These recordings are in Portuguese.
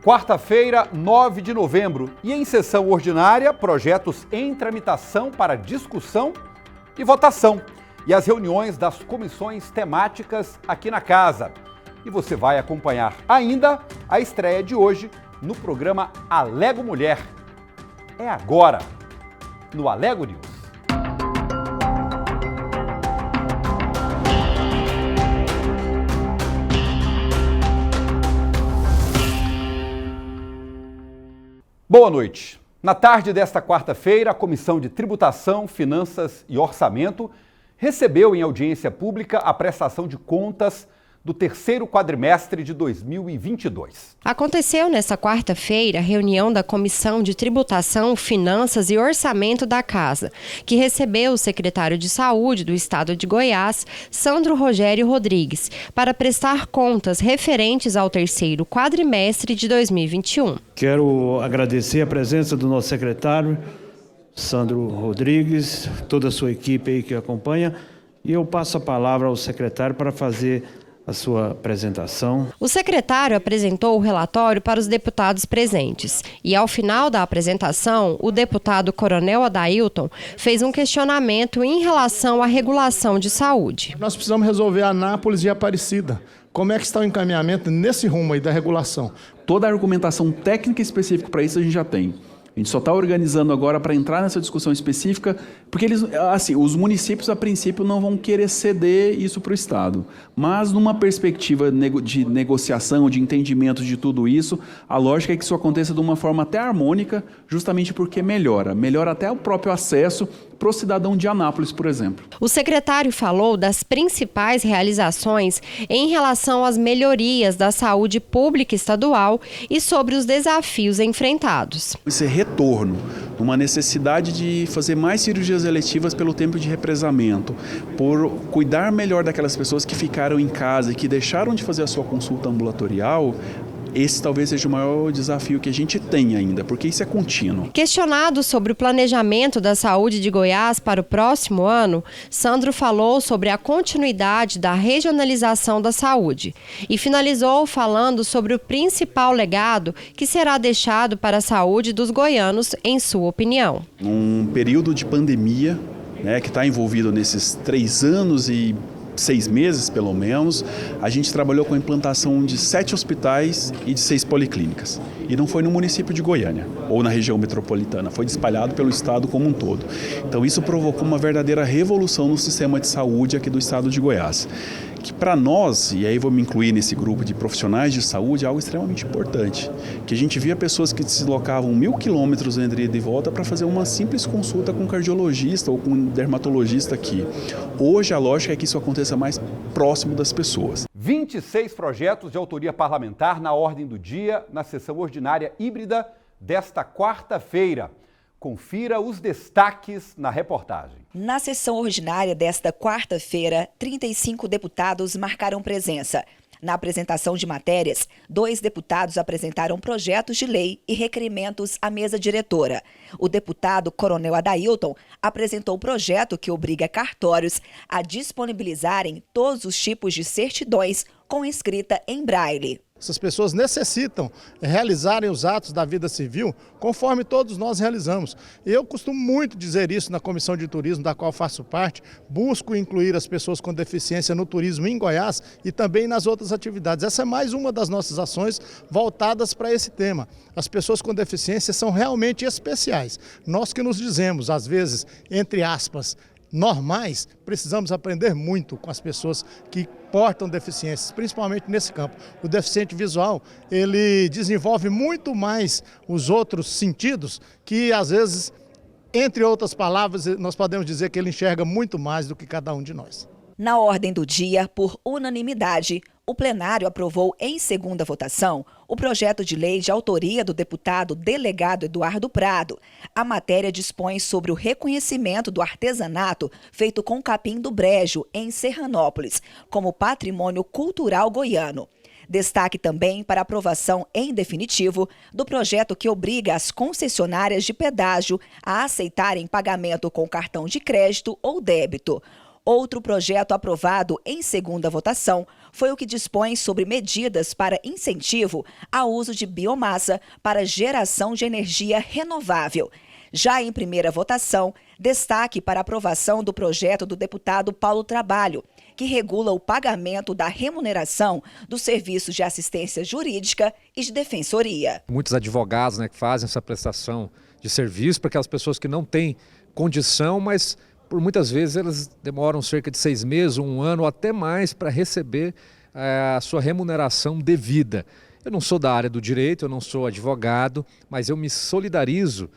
Quarta-feira, 9 de novembro, e em sessão ordinária, projetos em tramitação para discussão e votação, e as reuniões das comissões temáticas aqui na casa. E você vai acompanhar ainda a estreia de hoje no programa Alego Mulher. É agora, no Alego News. Boa noite. Na tarde desta quarta-feira, a Comissão de Tributação, Finanças e Orçamento recebeu em audiência pública a prestação de contas do terceiro quadrimestre de 2022. Aconteceu nesta quarta-feira a reunião da Comissão de Tributação, Finanças e Orçamento da Casa, que recebeu o secretário de Saúde do Estado de Goiás, Sandro Rogério Rodrigues, para prestar contas referentes ao terceiro quadrimestre de 2021. Quero agradecer a presença do nosso secretário, Sandro Rodrigues, toda a sua equipe aí que acompanha, e eu passo a palavra ao secretário para fazer a sua apresentação. O secretário apresentou o relatório para os deputados presentes e, ao final da apresentação, o deputado Coronel Adailton fez um questionamento em relação à regulação de saúde. Nós precisamos resolver Anápolis e Aparecida. Como é que está o encaminhamento nesse rumo aí da regulação? Toda a argumentação técnica específica para isso a gente já tem. A gente só está organizando agora para entrar nessa discussão específica, porque os municípios, a princípio, não vão querer ceder isso para o Estado. Mas, numa perspectiva de negociação, de entendimento de tudo isso, a lógica é que isso aconteça de uma forma até harmônica, justamente porque melhora até o próprio acesso para o cidadão de Anápolis, por exemplo. O secretário falou das principais realizações em relação às melhorias da saúde pública estadual e sobre os desafios enfrentados. Esse retorno, uma necessidade de fazer mais cirurgias eletivas pelo tempo de represamento, por cuidar melhor daquelas pessoas que ficaram em casa e que deixaram de fazer a sua consulta ambulatorial. Esse talvez seja o maior desafio que a gente tem ainda, porque isso é contínuo. Questionado sobre o planejamento da saúde de Goiás para o próximo ano, Sandro falou sobre a continuidade da regionalização da saúde e finalizou falando sobre o principal legado que será deixado para a saúde dos goianos, em sua opinião. Um período de pandemia, que está envolvido nesses 3 anos e 6 meses, pelo menos, a gente trabalhou com a implantação de 7 hospitais e de 6 policlínicas. E não foi no município de Goiânia, ou na região metropolitana, foi espalhado pelo estado como um todo. Então isso provocou uma verdadeira revolução no sistema de saúde aqui do estado de Goiás. Que para nós, e aí vou me incluir nesse grupo de profissionais de saúde, é algo extremamente importante. Que a gente via pessoas que deslocavam 1.000 quilômetros entre ida e volta para fazer uma simples consulta com um cardiologista ou com um dermatologista aqui. Hoje a lógica é que isso aconteça mais próximo das pessoas. 26 projetos de autoria parlamentar na ordem do dia, na sessão ordinária híbrida desta quarta-feira. Confira os destaques na reportagem. Na sessão ordinária desta quarta-feira, 35 deputados marcaram presença. Na apresentação de matérias, 2 deputados apresentaram projetos de lei e requerimentos à mesa diretora. O deputado Coronel Adailton apresentou o projeto que obriga cartórios a disponibilizarem todos os tipos de certidões com escrita em braille. Essas pessoas necessitam realizarem os atos da vida civil conforme todos nós realizamos. Eu costumo muito dizer isso na Comissão de Turismo, da qual faço parte. Busco incluir as pessoas com deficiência no turismo em Goiás e também nas outras atividades. Essa é mais uma das nossas ações voltadas para esse tema. As pessoas com deficiência são realmente especiais. Nós que nos dizemos, às vezes, entre aspas, normais, precisamos aprender muito com as pessoas que portam deficiências, principalmente nesse campo. O deficiente visual, ele desenvolve muito mais os outros sentidos que, às vezes, entre outras palavras, nós podemos dizer que ele enxerga muito mais do que cada um de nós. Na ordem do dia, por unanimidade, o plenário aprovou em segunda votação o projeto de lei de autoria do deputado delegado Eduardo Prado. A matéria dispõe sobre o reconhecimento do artesanato feito com capim do brejo, em Serranópolis, como patrimônio cultural goiano. Destaque também para aprovação em definitivo do projeto que obriga as concessionárias de pedágio a aceitarem pagamento com cartão de crédito ou débito. Outro projeto aprovado em segunda votação foi o que dispõe sobre medidas para incentivo ao uso de biomassa para geração de energia renovável. Já em primeira votação, destaque para a aprovação do projeto do deputado Paulo Trabalho, que regula o pagamento da remuneração dos serviços de assistência jurídica e de defensoria. Muitos advogados, que fazem essa prestação de serviço para aquelas pessoas que não têm condição, mas por muitas vezes elas demoram cerca de 6 meses, 1 ano ou até mais para receber a sua remuneração devida. Eu não sou da área do direito, eu não sou advogado, mas eu me solidarizo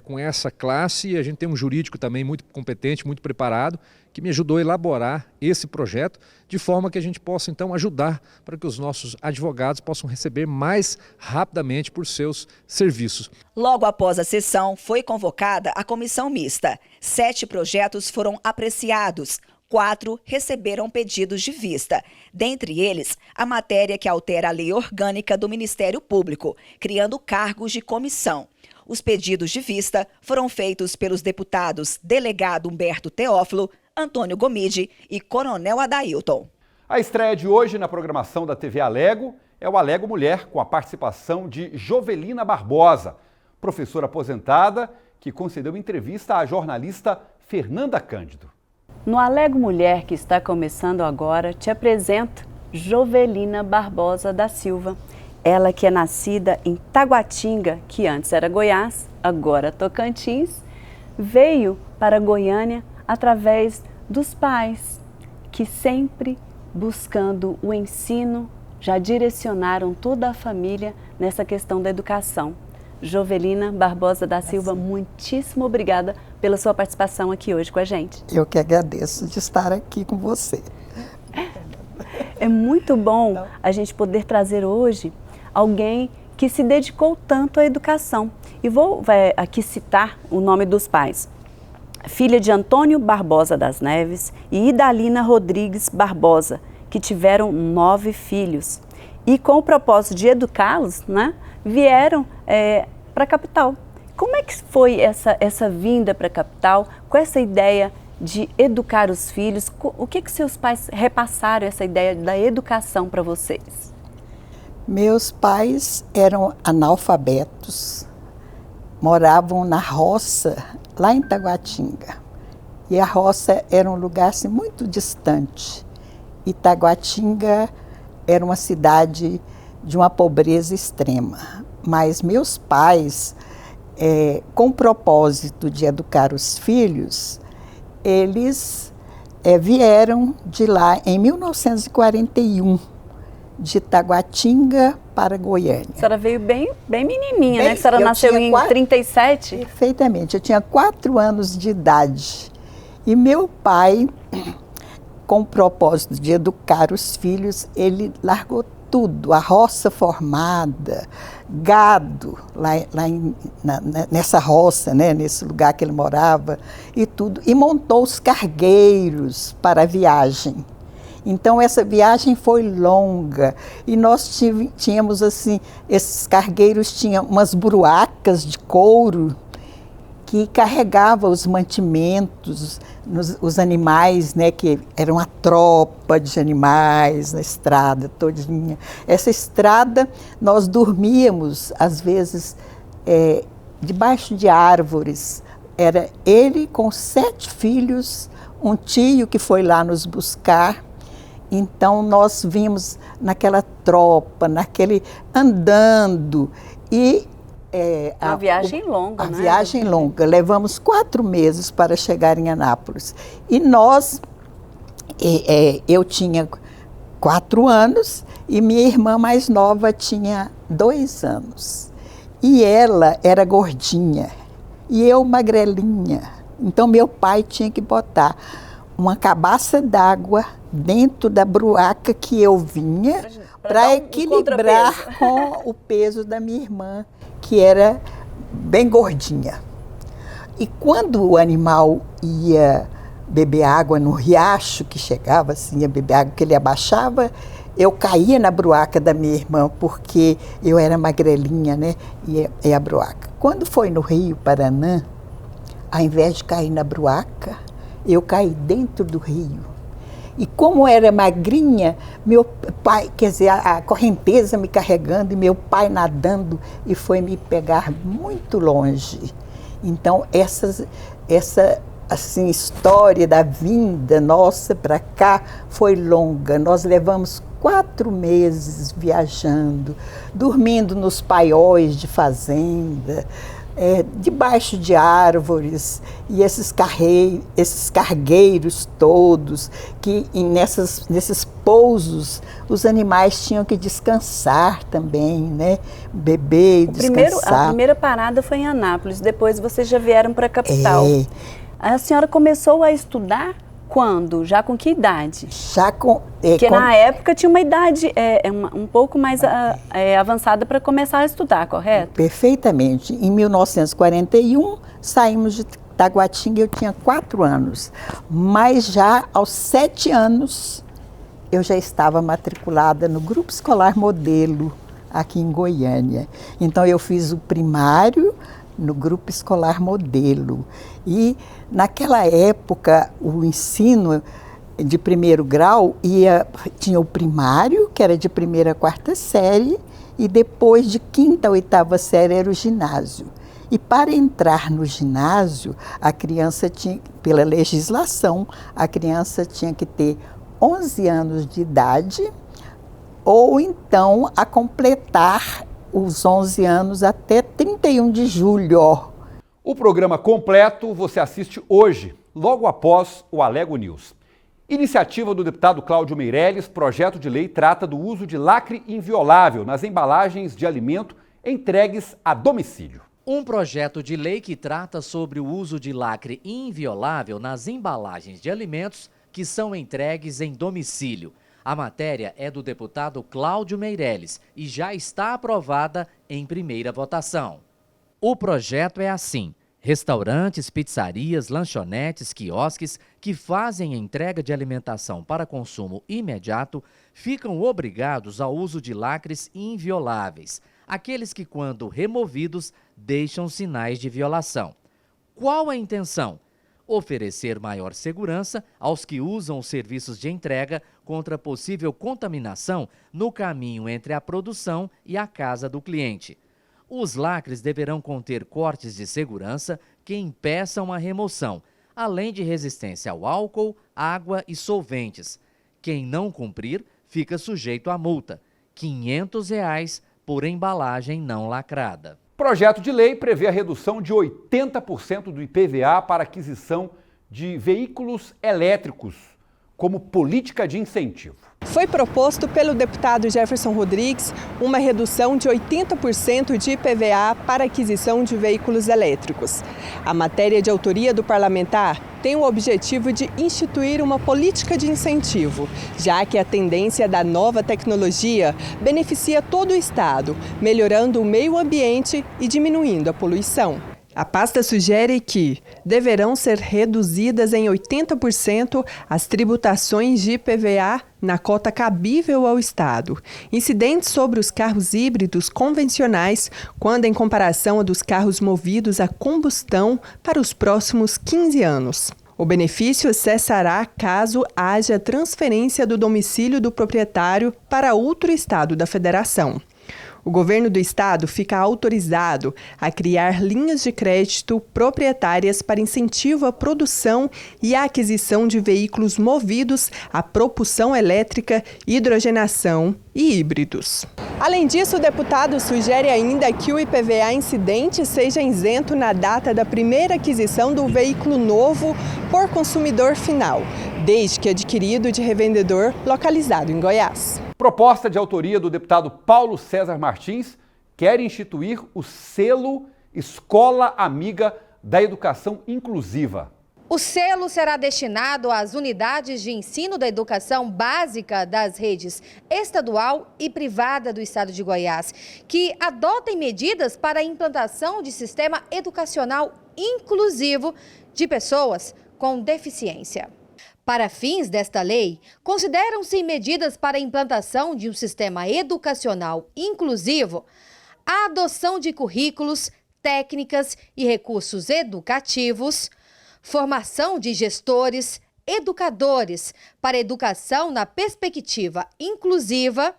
com essa classe, e a gente tem um jurídico também muito competente, muito preparado, que me ajudou a elaborar esse projeto, de forma que a gente possa então ajudar para que os nossos advogados possam receber mais rapidamente por seus serviços. Logo após a sessão, foi convocada a comissão mista. 7 projetos foram apreciados. 4 receberam pedidos de vista. Dentre eles, a matéria que altera a lei orgânica do Ministério Público, criando cargos de comissão. Os pedidos de vista foram feitos pelos deputados delegado Humberto Teófilo, Antônio Gomide e Coronel Adailton. A estreia de hoje na programação da TV Alego é o Alego Mulher, com a participação de Jovelina Barbosa, professora aposentada que concedeu entrevista à jornalista Fernanda Cândido. No Alego Mulher, que está começando agora, te apresento Jovelina Barbosa da Silva. Ela que é nascida em Taguatinga, que antes era Goiás, agora Tocantins, veio para Goiânia através dos pais, que sempre buscando o ensino, já direcionaram toda a família nessa questão da educação. Jovelina Barbosa da Silva, muitíssimo obrigada pela sua participação aqui hoje com a gente. Eu que agradeço de estar aqui com você. É muito bom a gente poder trazer hoje alguém que se dedicou tanto à educação. E vou aqui citar o nome dos pais. Filha de Antônio Barbosa das Neves e Idalina Rodrigues Barbosa, que tiveram 9 filhos. E com o propósito de educá-los, vieram para a capital. Como é que foi essa vinda para a capital, com essa ideia de educar os filhos? O que seus pais repassaram essa ideia da educação para vocês? Meus pais eram analfabetos, moravam na roça, lá em Taguatinga. E a roça era um lugar assim, muito distante. E Taguatinga era uma cidade de uma pobreza extrema. Mas meus pais, com o propósito de educar os filhos, eles vieram de lá em 1941. De Taguatinga para Goiânia. A senhora veio bem menininha, né? A senhora nasceu em 37? Perfeitamente, eu tinha 4 anos de idade. E meu pai, com o propósito de educar os filhos, ele largou tudo, a roça formada, gado, nessa roça, nesse lugar que ele morava, e tudo, e montou os cargueiros para a viagem. Então, essa viagem foi longa e nós tínhamos, assim, esses cargueiros tinham umas bruacas de couro que carregavam os mantimentos, os animais, que era uma tropa de animais na estrada todinha. Essa estrada, nós dormíamos, às vezes, debaixo de árvores. Era ele com 7 filhos, um tio que foi lá nos buscar. Então, nós vimos naquela tropa, andando. E uma viagem longa, né? Viagem longa. Levamos 4 meses para chegar em Anápolis. E nós, eu tinha 4 anos e minha irmã mais nova tinha 2 anos. E ela era gordinha e eu magrelinha. Então, meu pai tinha que botar uma cabaça d'água dentro da bruaca que eu vinha para equilibrar com o peso da minha irmã, que era bem gordinha. E quando o animal ia beber água no riacho, que chegava assim, ia beber água, que ele abaixava, eu caía na bruaca da minha irmã, porque eu era magrelinha, e a bruaca. Quando foi no Rio Paranã, ao invés de cair na bruaca, eu caí dentro do rio. E como era magrinha, meu pai, quer dizer, a correnteza me carregando e meu pai nadando e foi me pegar muito longe. Então, essa assim, história da vinda nossa para cá foi longa. Nós levamos 4 meses viajando, dormindo nos paióis de fazenda, debaixo de árvores, e esses cargueiros todos, que nesses pousos os animais tinham que descansar também, né? Beber e descansar. A primeira parada foi em Anápolis, depois vocês já vieram para a capital. A senhora começou a estudar quando? Já com que idade? Porque na época tinha uma idade um pouco mais avançada para começar a estudar, correto? Perfeitamente. Em 1941, saímos de Taguatinga, eu tinha 4 anos. Mas já aos 7 anos, eu já estava matriculada no Grupo Escolar Modelo, aqui em Goiânia. Então, eu fiz o primário no Grupo Escolar Modelo. E, naquela época, o ensino de 1º grau tinha o primário, que era de 1ª a 4ª série, e depois de 5ª a 8ª série era o ginásio. E para entrar no ginásio, a criança tinha, pela legislação, a criança tinha que ter 11 anos de idade, ou então a completar os 11 anos até 31 de julho. O programa completo você assiste hoje, logo após o Alego News. Iniciativa do deputado Cláudio Meirelles, projeto de lei trata do uso de lacre inviolável nas embalagens de alimento entregues a domicílio. Um projeto de lei que trata sobre o uso de lacre inviolável nas embalagens de alimentos que são entregues em domicílio. A matéria é do deputado Cláudio Meirelles e já está aprovada em primeira votação. O projeto é assim: restaurantes, pizzarias, lanchonetes, quiosques que fazem entrega de alimentação para consumo imediato ficam obrigados ao uso de lacres invioláveis, aqueles que, quando removidos, deixam sinais de violação. Qual a intenção? Oferecer maior segurança aos que usam os serviços de entrega contra possível contaminação no caminho entre a produção e a casa do cliente. Os lacres deverão conter cortes de segurança que impeçam a remoção, além de resistência ao álcool, água e solventes. Quem não cumprir fica sujeito a multa, R$ 500 por embalagem não lacrada. Projeto de lei prevê a redução de 80% do IPVA para aquisição de veículos elétricos, como política de incentivo. Foi proposto pelo deputado Jefferson Rodrigues uma redução de 80% de IPVA para aquisição de veículos elétricos. A matéria de autoria do parlamentar tem o objetivo de instituir uma política de incentivo, já que a tendência da nova tecnologia beneficia todo o Estado, melhorando o meio ambiente e diminuindo a poluição. A pasta sugere que deverão ser reduzidas em 80% as tributações de IPVA na cota cabível ao Estado, incidentes sobre os carros híbridos convencionais, quando em comparação a dos carros movidos a combustão para os próximos 15 anos. O benefício cessará caso haja transferência do domicílio do proprietário para outro estado da federação. O governo do estado fica autorizado a criar linhas de crédito proprietárias para incentivo à produção e à aquisição de veículos movidos a propulsão elétrica, hidrogenação e híbridos. Além disso, o deputado sugere ainda que o IPVA incidente seja isento na data da primeira aquisição do veículo novo por consumidor final, desde que adquirido de revendedor localizado em Goiás. Proposta de autoria do deputado Paulo César Martins quer instituir o selo Escola Amiga da Educação Inclusiva. O selo será destinado às unidades de ensino da educação básica das redes estadual e privada do estado de Goiás, que adotem medidas para a implantação de sistema educacional inclusivo de pessoas com deficiência. Para fins desta lei, consideram-se medidas para a implantação de um sistema educacional inclusivo a adoção de currículos, técnicas e recursos educativos, formação de gestores, educadores para educação na perspectiva inclusiva,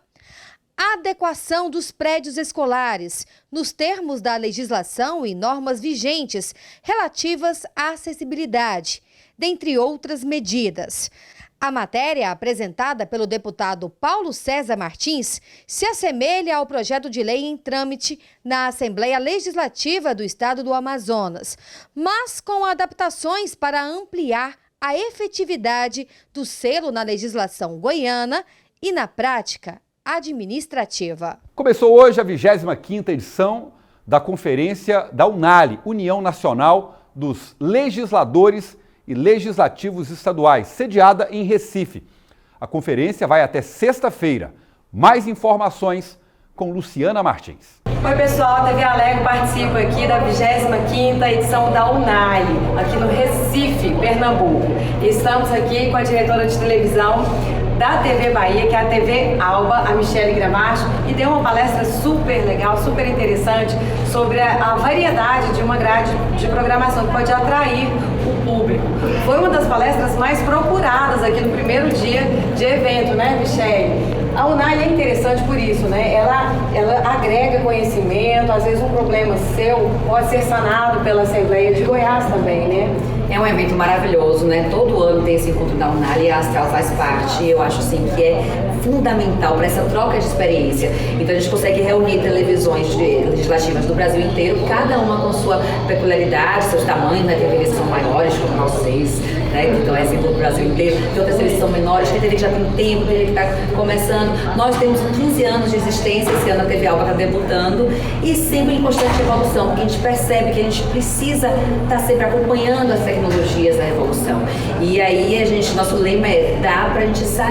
adequação dos prédios escolares nos termos da legislação e normas vigentes relativas à acessibilidade, dentre outras medidas. A matéria apresentada pelo deputado Paulo César Martins se assemelha ao projeto de lei em trâmite na Assembleia Legislativa do Estado do Amazonas, mas com adaptações para ampliar a efetividade do selo na legislação goiana e na prática administrativa. Começou hoje a 25ª edição da Conferência da UNALI, União Nacional dos Legisladores e Legislativos Estaduais, sediada em Recife. A conferência vai até sexta-feira. Mais informações com Luciana Martins. Oi pessoal, a TV Alegre participa aqui da 25ª edição da UNALI, aqui no Recife, Pernambuco. Estamos aqui com a diretora de televisão da TV Bahia, que é a TV Alba, a Michele Gramacho, e deu uma palestra super legal, super interessante sobre a variedade de uma grade de programação que pode atrair o público. Foi uma das palestras mais procuradas aqui no primeiro dia de evento, né, Michele? A UNALI é interessante por isso, né? Ela agrega conhecimento, às vezes um problema seu pode ser sanado pela Assembleia de Goiás também, né? É um evento maravilhoso, né? Todo ano tem esse encontro da UNALI e a Astral faz parte. Eu acho assim que é fundamental para essa troca de experiência. Então a gente consegue reunir televisões legislativas do Brasil inteiro, cada uma com sua peculiaridade, seus tamanhos, né? Tem TVs que são maiores, como vocês, né? Então é exemplo do Brasil inteiro. Tem outras TVs que são menores, tem TV que já tem tempo, tem TV que está começando. Nós temos 15 anos de existência, esse ano a TV Alba está debutando e sempre em constante evolução, porque a gente percebe que a gente precisa estar sempre acompanhando as tecnologias da evolução. E aí nosso lema é dar para a gente sair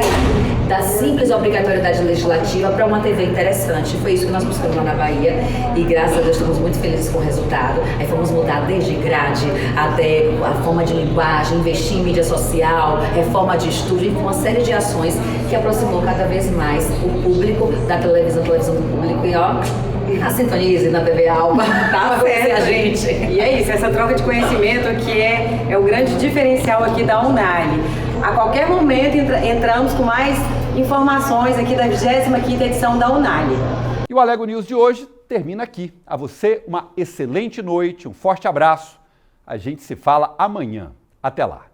da simples obrigatoriedade legislativa para uma TV interessante. Foi isso que nós buscamos lá na Bahia e graças a Deus estamos muito felizes com o resultado. Aí fomos mudar desde grade até a forma de linguagem, investir em mídia social, reforma de estúdio e uma série de ações que aproximou cada vez mais o público da televisão do público e ó, a sintonize na TV Alba, tá certo a gente. E é isso, essa troca de conhecimento que é o grande diferencial aqui da UNALI. A qualquer momento entramos com mais informações aqui da 25ª edição da UNALI. E o Alego News de hoje termina aqui. A você uma excelente noite, um forte abraço. A gente se fala amanhã. Até lá.